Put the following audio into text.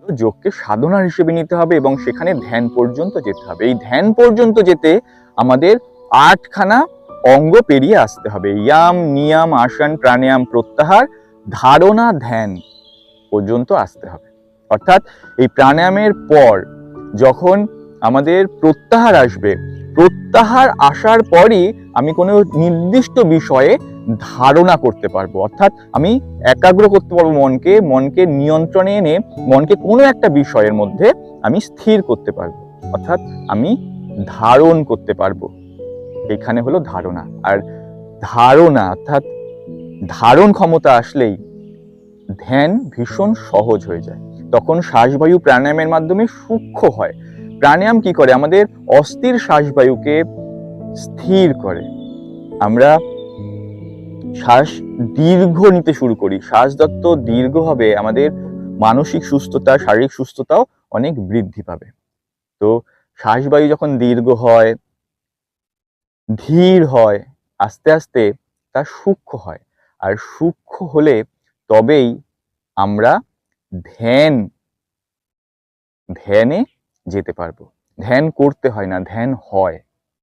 যোগকে সাধনার হিসেবে নিতে হবে এবং সেখানে ধ্যান পর্যন্ত যেতে হবে। এই ধ্যান পর্যন্ত যেতে আমাদের 8খানা অঙ্গ পেরিয়ে আসতে হবে। ইয়াম, নিয়াম, আসন, প্রাণায়াম, প্রত্যাহার, ধারণা, ধ্যান পর্যন্ত আসতে হবে। অর্থাৎ এই প্রাণায়ামের পর যখন আমাদের প্রত্যাহার আসবে, প্রত্যাহার আসার পরই আমি কোনো নির্দিষ্ট বিষয়ে ধারণা করতে পারবো। অর্থাৎ আমি একাগ্র করতে পারবো মনকে, মনকে নিয়ন্ত্রণে এনে মনকে কোনো একটা বিষয়ের মধ্যে আমি স্থির করতে পারবো। অর্থাৎ আমি ধারণ করতে পারবো। এখানে হলো ধারণা। আর ধারণা অর্থাৎ ধারণ ক্ষমতা আসলেই ধ্যান ভীষণ সহজ হয়ে যায়। তখন শ্বাসবায়ু প্রাণায়ামের মাধ্যমে সূক্ষ্ম হয়। প্রাণায়াম কি করে? আমাদের অস্থির শ্বাসবায়ুকে স্থির করে। আমরা শ্বাস দীর্ঘ নিতে শুরু করি। শ্বাস যত দীর্ঘ হবে আমাদের মানসিক সুস্থতা, শারীরিক সুস্থতাও অনেক বৃদ্ধি পাবে। তো শ্বাসবায়ু যখন দীর্ঘ হয়, ধীর হয়, আস্তে আস্তে তা সূক্ষ্ম হয়। আর সূক্ষ্ম হলে তবেই আমরা ধ্যানে যেতে পারবো। ধ্যান করতে হয় না, ধ্যান হয়।